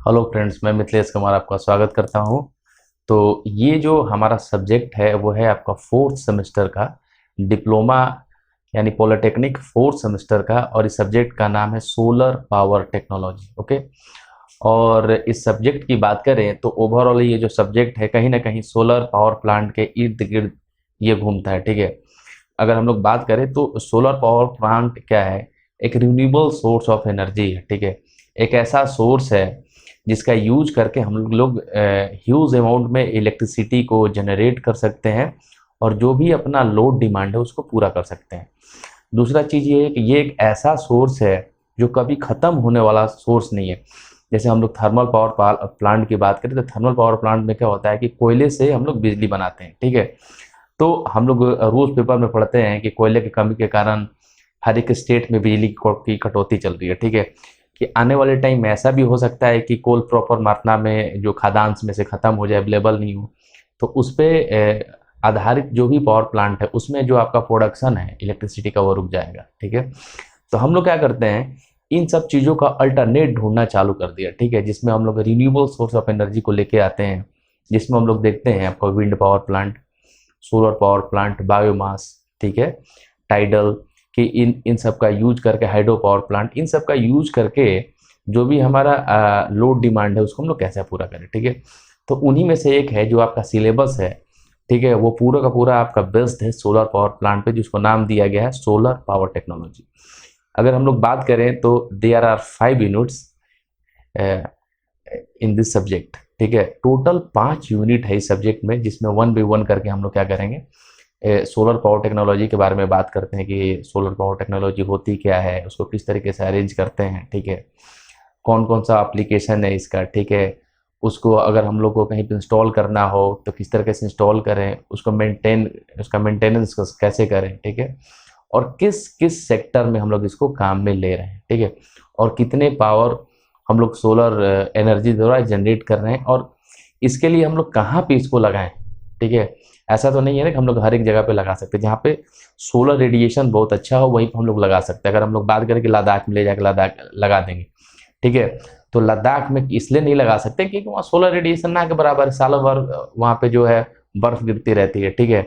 Hello friends, मैं मिथिलेश कुमार आपका स्वागत करता हूं। तो ये जो हमारा सब्जेक्ट है वो है आपका फोर्थ सेमेस्टर का डिप्लोमा यानी पॉलिटेक्निक फोर्थ सेमेस्टर का, और इस सब्जेक्ट का नाम है सोलर पावर टेक्नोलॉजी। ओके। और इस सब्जेक्ट की बात करें तो ओवरऑल ये जो सब्जेक्ट है कहीं ना कहीं सोलर पावर प्लांट के इर्द गिर्द ये घूमता है। ठीक है। अगर हम लोग बात करें तो सोलर पावर प्लांट क्या है? एक रिन्यूएबल सोर्स ऑफ एनर्जी है। ठीक है। एक ऐसा सोर्स है जिसका यूज करके हम लोग ह्यूज अमाउंट में इलेक्ट्रिसिटी को जनरेट कर सकते हैं और जो भी अपना लोड डिमांड है उसको पूरा कर सकते हैं। दूसरा चीज़ ये है कि ये एक ऐसा सोर्स है जो कभी ख़त्म होने वाला सोर्स नहीं है। जैसे हम लोग थर्मल पावर प्लांट की बात करें तो थर्मल पावर प्लांट में क्या होता है कि कोयले से हम लोग बिजली बनाते हैं। ठीक है। तो हम लोग रोज पेपर में पढ़ते हैं कि कोयले की कमी के कारण हर एक स्टेट में बिजली की कटौती चल रही है। ठीक है। कि आने वाले टाइम में ऐसा भी हो सकता है कि कोल प्रॉपर मात्रा में जो खाद्यान्न में से ख़त्म हो जाए, अवेलेबल नहीं हो, तो उस पर आधारित जो भी पावर प्लांट है उसमें जो आपका प्रोडक्शन है इलेक्ट्रिसिटी का वो रुक जाएगा। ठीक है। तो हम लोग क्या करते हैं, इन सब चीज़ों का अल्टरनेट ढूंढना चालू कर दिया। ठीक है। जिसमें हम लोग रिन्यूएबल सोर्स ऑफ एनर्जी को लेके आते हैं, जिसमें हम लोग देखते हैं आपका wind power plant, solar power plant, biomass, ठीक है, टाइडल, कि इन सब का यूज करके हाइड्रो पावर प्लांट, इन सब का यूज करके जो भी हमारा लोड डिमांड है उसको हम लोग कैसे पूरा करें। ठीक है। तो उन्हीं में से एक है जो आपका सिलेबस है। ठीक है। वो पूरा का पूरा आपका बेस्ड है सोलर पावर प्लांट पे, जिसको नाम दिया गया है सोलर पावर टेक्नोलॉजी। अगर हम लोग बात करें तो there are 5 units in this subject. ठीक है। टोटल 5 यूनिट है इस सब्जेक्ट में, जिसमें 1 by 1 करके हम लोग क्या करेंगे, सोलर पावर टेक्नोलॉजी के बारे में बात करते हैं कि सोलर पावर टेक्नोलॉजी होती क्या है, उसको किस तरीके से अरेंज करते हैं। ठीक है। कौन कौन सा एप्लीकेशन है इसका। ठीक है। उसको अगर हम लोग को कहीं पर इंस्टॉल करना हो तो किस तरीके से इंस्टॉल करें, उसका मेंटेनेंस कैसे करें। ठीक है। और किस किस सेक्टर में हम लोग इसको काम में ले रहे हैं। ठीक है। और कितने पावर हम लोग सोलर एनर्जी द्वारा जनरेट कर रहे हैं, और इसके लिए हम लोग कहाँ पे इसको लगाएं। ठीक है। ऐसा तो नहीं है ना कि हम लोग हर एक जगह पे लगा सकते हैं। जहाँ पे सोलर रेडिएशन बहुत अच्छा हो वहीं पर हम लोग लगा सकते हैं। अगर हम लोग बात करें कि लद्दाख में ले जाकर लद्दाख लगा देंगे, ठीक है, तो लद्दाख में इसलिए नहीं लगा सकते क्योंकि वहाँ सोलर रेडिएशन ना के बराबर है, सालों भर वहाँ पे जो है बर्फ गिरती रहती है। ठीक है।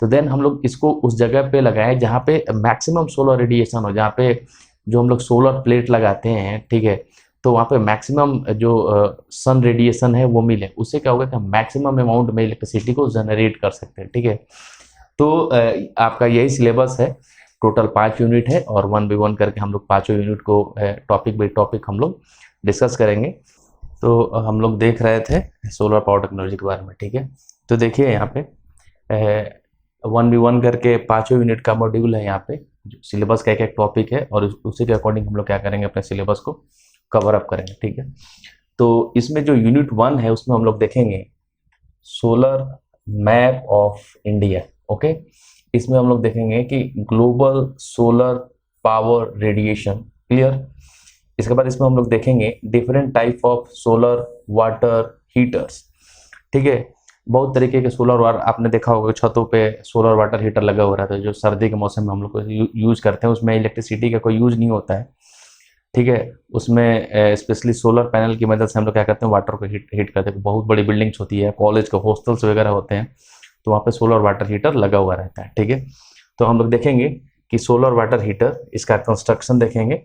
तो देन हम लोग इसको उस जगह पे लगाएं जहाँ पे मैक्सिमम सोलर रेडिएशन हो, जहाँ पे जो हम लोग सोलर प्लेट लगाते हैं। ठीक है। तो वहाँ पे मैक्सिमम जो सन रेडिएशन है वो मिले, उससे क्या होगा कि हम मैक्सिमम अमाउंट में इलेक्ट्रिसिटी को जनरेट कर सकते हैं। ठीक है। तो आपका यही सिलेबस है। टोटल 5 यूनिट है और 1 by 1 करके हम लोग 5 यूनिट को टॉपिक बाई टॉपिक हम लोग डिस्कस करेंगे। तो हम लोग देख रहे थे सोलर पावर टेक्नोलॉजी के बारे में। ठीक है। तो देखिए यहाँ पे 1 by 1 करके 5 यूनिट का मॉड्यूल है। यहाँ पे सिलेबस का एक एक टॉपिक है और उसी के अकॉर्डिंग हम लोग क्या करेंगे, अपने सिलेबस को कवर अप करेंगे। ठीक है। तो इसमें जो यूनिट 1 है उसमें हम लोग देखेंगे solar map of India. Okay. इसमें हम लोग देखेंगे कि global solar power radiation, clear. इसके बाद इसमें हम लोग देखेंगे different type of solar water heaters. ठीक है। बहुत तरीके के सोलर वाटर आपने देखा होगा, छतों पे सोलर वाटर हीटर लगा हुआ रहता है जो सर्दी के मौसम में हम लोग को यूज करते हैं। उसमें इलेक्ट्रिसिटी का कोई यूज नहीं होता है। ठीक है। उसमें स्पेशली सोलर पैनल की मदद से हम लोग क्या करते हैं, वाटर को हीट करते हैं। बहुत बड़ी बिल्डिंग्स होती है, कॉलेज के हॉस्टल्स वगैरह होते हैं, तो वहाँ पे सोलर वाटर हीटर लगा हुआ रहता है। ठीक है। तो हम लोग देखेंगे कि सोलर वाटर हीटर, इसका कंस्ट्रक्शन देखेंगे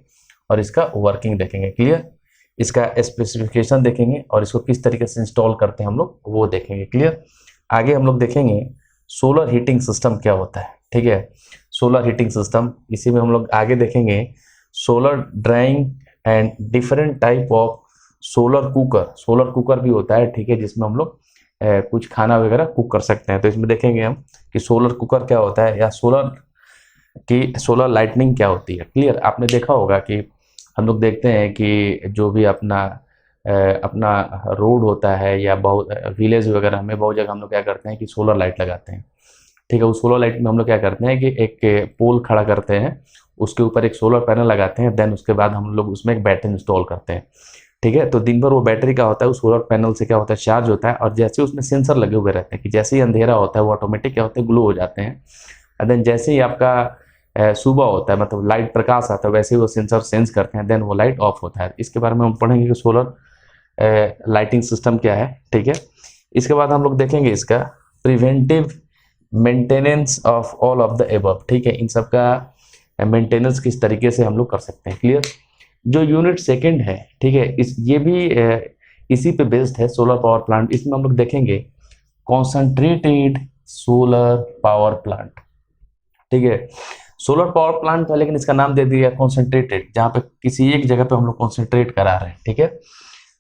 और इसका वर्किंग देखेंगे, क्लियर। इसका स्पेसिफिकेशन देखेंगे और इसको किस तरीके से इंस्टॉल करते हैं हम लोग वो देखेंगे, क्लियर। आगे हम लोग देखेंगे सोलर हीटिंग सिस्टम क्या होता है। ठीक है। सोलर हीटिंग सिस्टम, इसी में हम लोग आगे देखेंगे solar drawing and different type of solar cooker. Solar cooker भी होता है, ठीक है, जिसमें हम लोग कुछ खाना वगैरह कुक कर सकते हैं। तो इसमें देखेंगे हम कि सोलर कुकर क्या होता है या सोलर लाइटनिंग क्या होती है, क्लियर। आपने देखा होगा कि हम लोग देखते हैं कि जो भी अपना रोड होता है या बहुत विलेज वगैरह में बहुत जगह हम लोग क्या करते हैं कि सोलर लाइट लगाते हैं। ठीक है। उस सोलर लाइट में हम लोग क्या करते हैं कि एक पोल खड़ा करते हैं, उसके ऊपर एक सोलर पैनल लगाते हैं, देन उसके बाद हम लोग उसमें एक बैटरी इंस्टॉल करते हैं। ठीक है। तो दिन भर वो बैटरी का होता है, उस सोलर पैनल से क्या होता है, चार्ज होता है, और जैसे उसमें सेंसर लगे हुए रहते हैं कि जैसे ही अंधेरा होता है वो ऑटोमेटिक क्या होता है, ग्लो हो जाते हैं। और देन जैसे ही आपका सुबह होता है, मतलब लाइट प्रकाश आता है, वैसे ही वो सेंसर सेंस करते हैं, देन वो लाइट ऑफ होता है। इसके बारे में हम पढ़ेंगे कि सोलर लाइटिंग सिस्टम क्या है, ठीक है। इसके बाद हम लोग देखेंगे इसका preventive maintenance of all of the above, ठीक है। इन सब का मेंटेनेंस किस तरीके से हम लोग कर सकते हैं, क्लियर। जो यूनिट सेकंड है, ठीक है, ये भी इसी पे बेस्ड है, सोलर पावर प्लांट। इसमें हम लोग देखेंगे कॉन्सेंट्रेटेड सोलर पावर प्लांट, ठीक है। सोलर पावर प्लांट था लेकिन इसका नाम दे दिया कॉन्सेंट्रेटेड, जहां पे किसी एक जगह पे हम लोग कॉन्सेंट्रेट करा रहे हैं, ठीक है।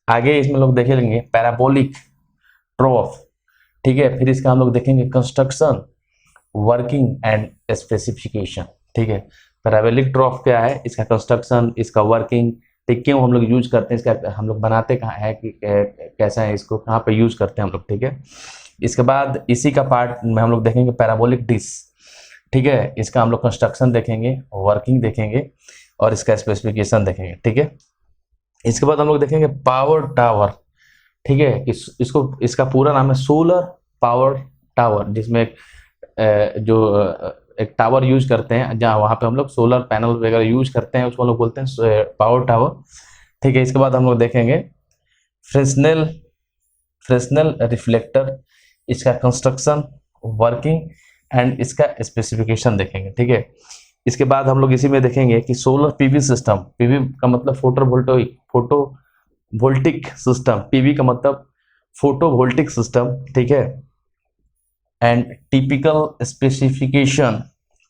आगे इसमें लोग देखेंगे पैराबोलिक ट्रॉफ, ठीक है। फिर इसका हम लोग देखेंगे कंस्ट्रक्शन, वर्किंग एंड स्पेसिफिकेशन, ठीक है। पैराबोलिक ट्रॉफ क्या है, इसका कंस्ट्रक्शन, इसका वर्किंग, ठीक, क्यों हम लोग यूज करते हैं, इसका हम लोग बनाते कहाँ है, कि कैसा है, इसको कहाँ पे यूज करते हैं हम लोग, ठीक है। इसके बाद इसी का पार्ट में हम लोग देखेंगे पैराबोलिक डिश, ठीक है। इसका हम लोग कंस्ट्रक्शन देखेंगे, वर्किंग देखेंगे और इसका स्पेसिफिकेशन देखेंगे, ठीक है। इसके बाद हम लोग देखेंगे पावर टावर, ठीक है। इसका पूरा नाम है सोलर पावर टावर, जिसमें एक टावर यूज करते हैं, जहाँ वहाँ पे हम लोग सोलर पैनल वगैरह यूज करते हैं, उसको हम लोग बोलते हैं पावर टावर, ठीक है। इसके बाद हम लोग देखेंगे फ्रेस्नेल रिफ्लेक्टर, इसका कंस्ट्रक्शन, वर्किंग एंड इसका स्पेसिफिकेशन देखेंगे, ठीक है। इसके बाद हम लोग इसी में देखेंगे कि सोलर पीवी सिस्टम, पीवी का मतलब फोटोवोल्टिक सिस्टम, पीवी का मतलब फोटोवोल्टिक सिस्टम, ठीक है। एंड टिपिकल स्पेसिफिकेशन,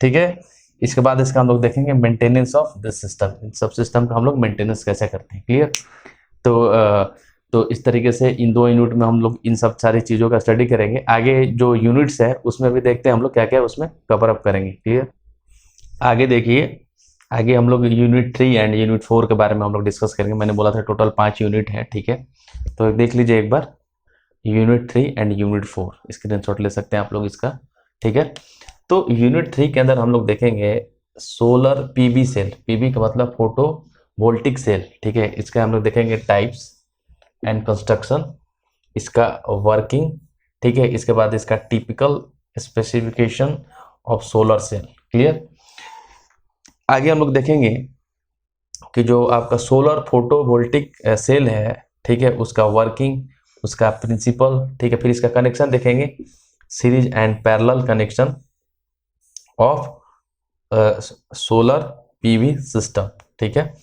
ठीक है। इसके बाद इसका हम लोग देखेंगे मेंटेनेंस ऑफ दिस सिस्टम, इन सब सिस्टम का हम लोग मेंटेनेंस कैसे करते हैं, क्लियर। तो इस तरीके से इन 2 यूनिट में हम लोग इन सब सारी चीज़ों का स्टडी करेंगे। आगे जो यूनिट्स है उसमें भी देखते हैं हम लोग क्या क्या उसमें कवर अप करेंगे, क्लियर। आगे देखिए, आगे हम लोग यूनिट 3 एंड यूनिट 4 के बारे में हम लोग डिस्कस करेंगे। मैंने बोला था टोटल 5 यूनिट है, ठीक है। तो देख लीजिए एक बार यूनिट 3 एंड यूनिट 4, स्क्रीनशॉट ले सकते हैं आप लोग इसका, ठीक है। तो यूनिट 3 के अंदर हम लोग देखेंगे सोलर पीवी सेल, पीवी का मतलब फोटो वोल्टिक सेल, ठीक है। इसका हम लोग देखेंगे टाइप्स एंड कंस्ट्रक्शन, इसका वर्किंग, ठीक है। इसके बाद इसका typical specification of solar cell, clear. आगे हम लोग देखेंगे कि जो आपका सोलर फोटोवोल्टिक सेल है, ठीक है, उसका वर्किंग, उसका प्रिंसिपल, ठीक है। फिर इसका कनेक्शन देखेंगे, series and parallel connection of solar PV system, ठीक है।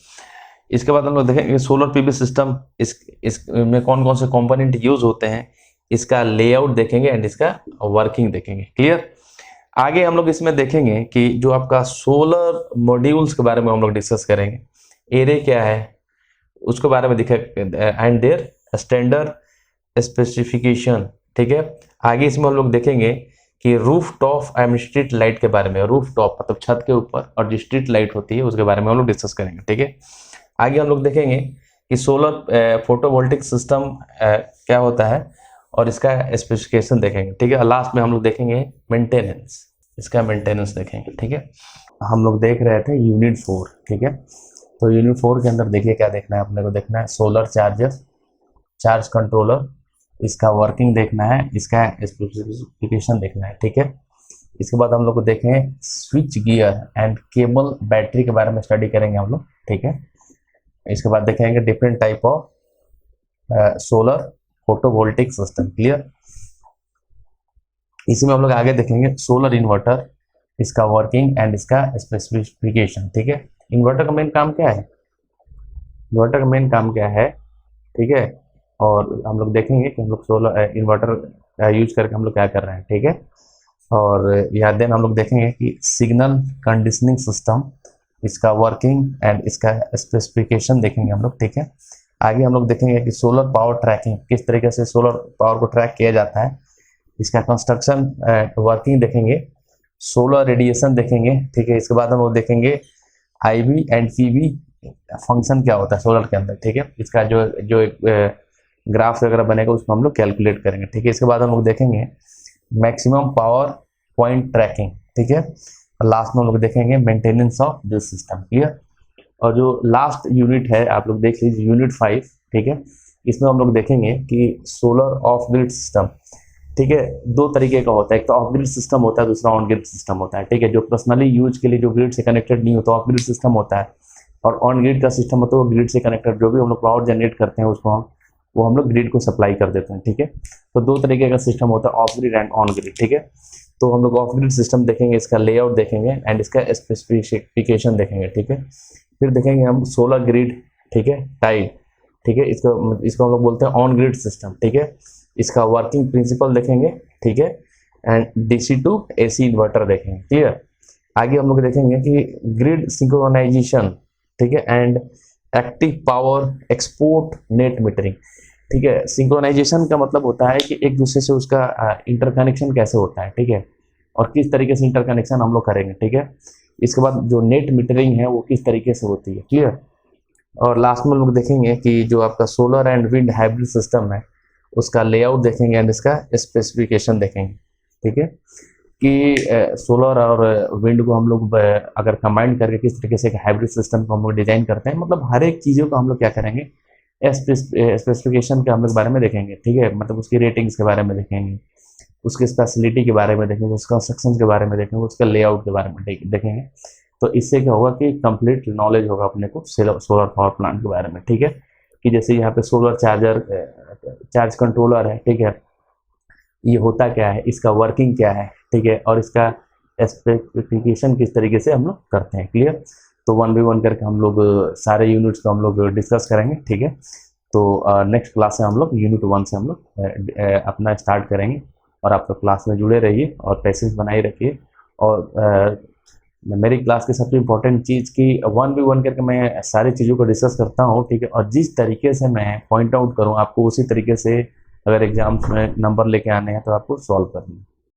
इसके बाद हम लोग देखेंगे सोलर पीवी सिस्टम, इसमें कौन कौन से कंपोनेंट यूज होते हैं, इसका लेआउट देखेंगे एंड इसका वर्किंग देखेंगे, क्लियर। आगे हम लोग इसमें देखेंगे कि जो आपका सोलर मॉड्यूल्स के बारे में हम लोग डिस्कस करेंगे, एरे क्या है उसके बारे में दिखेगा एंड देयर स्टैंडर्ड स्पेसिफिकेशन, ठीक है। आगे इसमें हम लोग देखेंगे कि roof top and street light के बारे में, रूफ टॉप मतलब छत के ऊपर और जो स्ट्रीट लाइट होती है उसके बारे में हम लोग डिस्कस करेंगे, ठीक है। आगे हम लोग देखेंगे कि सोलर फोटोवोल्टिक सिस्टम क्या होता है और इसका स्पेसिफिकेशन देखेंगे, ठीक है। लास्ट में हम लोग देखेंगे मेंटेनेंस, इसका मेंटेनेंस देखेंगे, ठीक है। हम लोग देख रहे थे यूनिट 4, ठीक है। तो यूनिट 4 के अंदर देखिए क्या देखना है, अपने को देखना है सोलर चार्जर, चार्ज कंट्रोलर, इसका वर्किंग देखना है, इसका स्पेसिफिकेशन देखना है, ठीक है। इसके बाद हम लोग को देखें switch gear and cable battery के बारे में स्टडी करेंगे हम लोग, ठीक है। इसके बाद देखेंगे different type of solar photovoltaic system, clear. इसी में हम लोग आगे देखेंगे सोलर इन्वर्टर, इसका वर्किंग एंड इसका स्पेसिफिकेशन, ठीक है। इन्वर्टर का मेन काम क्या है, इन्वर्टर का मेन काम क्या है, ठीक है। और हम लोग देखेंगे कि हम लोग सोलर इन्वर्टर यूज करके हम लोग क्या कर रहे हैं, ठीक है। और यहाँ देन हम लोग देखेंगे कि सिग्नल कंडीशनिंग सिस्टम, इसका वर्किंग एंड इसका स्पेसिफिकेशन देखेंगे हम लोग, ठीक है। आगे हम लोग देखेंगे कि सोलर पावर ट्रैकिंग, किस तरीके से सोलर पावर को ट्रैक किया जाता है, इसका कंस्ट्रक्शन वर्किंग देखेंगे, सोलर रेडिएशन देखेंगे, ठीक है। इसके बाद हम लोग देखेंगे IV एंड PV फंक्शन क्या होता है सोलर के अंदर, ठीक है। इसका जो ग्राफ वगैरह बनेगा उसको हम लोग कैलकुलेट करेंगे, ठीक है। इसके बाद हम लोग देखेंगे मैक्सिमम पावर पॉइंट ट्रैकिंग, ठीक है। और लास्ट में हम लोग देखेंगे maintenance of this system, clear. और जो लास्ट यूनिट है आप लोग देख लीजिए यूनिट 5, ठीक है। इसमें हम लोग देखेंगे कि सोलर ऑफ ग्रिड सिस्टम, ठीक है। 2 तरीके का होता है, एक तो ऑफ ग्रिड सिस्टम होता है, दूसरा ऑन ग्रिड सिस्टम होता है, ठीक है। जो पर्सनली यूज के लिए जो ग्रिड से कनेक्टेड नहीं होता ऑफ ग्रिड सिस्टम होता है, और ऑन ग्रिड का सिस्टम होता है वो ग्रिड से कनेक्टेड, जो भी हम लोग पावर जनरेट करते हैं उसको हम वो हम लोग ग्रिड को सप्लाई कर देते हैं, ठीक है। तो दो तरीके का सिस्टम होता है, of grid and on grid, ठीक है। तो हम लोग ऑफ ग्रिड सिस्टम देखेंगे, इसका लेआउट देखेंगे एंड इसका स्पेसिफिकेशन देखेंगे, ठीक है। फिर देखेंगे हम सोलर ग्रिड, ठीक है, टाइल, ठीक है। इसको हम लोग बोलते हैं ऑन ग्रिड सिस्टम, ठीक है। इसका वर्किंग प्रिंसिपल देखेंगे, ठीक है, and DC to AC inverter देखेंगे, ठीक है। आगे हम लोग देखेंगे कि ग्रिड सिंक्रोनाइजेशन, ठीक है, and active power export net metering, ठीक है। सिंक्रोनाइजेशन का मतलब होता है कि एक दूसरे से उसका इंटरकनेक्शन कैसे होता है, ठीक है, और किस तरीके से इंटरकनेक्शन हम लोग करेंगे, ठीक है। इसके बाद जो नेट मीटरिंग है वो किस तरीके से होती है, क्लियर। और लास्ट में हम लोग देखेंगे कि जो आपका solar and wind hybrid system है उसका लेआउट देखेंगे एंड इसका स्पेसिफिकेशन देखेंगे, ठीक है, कि सोलर और विंड को हम लोग अगर कंबाइन करके किस तरीके से एक हाइब्रिड सिस्टम को हम लोग डिजाइन करते हैं, मतलब हर एक चीज़ों को हम लोग क्या करेंगे, स्पेसिफिकेशन के हम लोग बारे में देखेंगे, ठीक है। मतलब उसकी रेटिंग्स के बारे में देखेंगे, उसकी स्पेशलिटी के बारे में देखेंगे, उसका कंस्ट्रक्शन के बारे में देखेंगे, उसका लेआउट के बारे में देखेंगे। तो इससे क्या होगा कि कंप्लीट नॉलेज होगा अपने को सोलर पावर प्लांट के बारे में, ठीक है। कि जैसे यहाँ पे सोलर चार्ज कंट्रोलर है, ठीक है, ये होता क्या है, इसका वर्किंग क्या है, ठीक है, और इसका स्पेसिफिकेशन किस तरीके से हम लोग करते हैं, क्लियर। तो 1 by 1 करके हम लोग सारे यूनिट्स को हम लोग डिस्कस करेंगे, ठीक है। तो नेक्स्ट क्लास से हम लोग यूनिट 1 से हम लोग अपना स्टार्ट करेंगे। और आप लोग क्लास में जुड़े रहिए और पैसेज बनाए रखिए। और मेरी क्लास की सबसे इम्पोर्टेंट चीज़ कि 1 by 1 करके मैं सारी चीज़ों को डिस्कस करता हूँ, ठीक है, और जिस तरीके से मैं पॉइंट आउट करूँ आपको उसी तरीके से अगर एग्जाम्स में नंबर लेके आने हैं तो आपको सॉल्व करना है।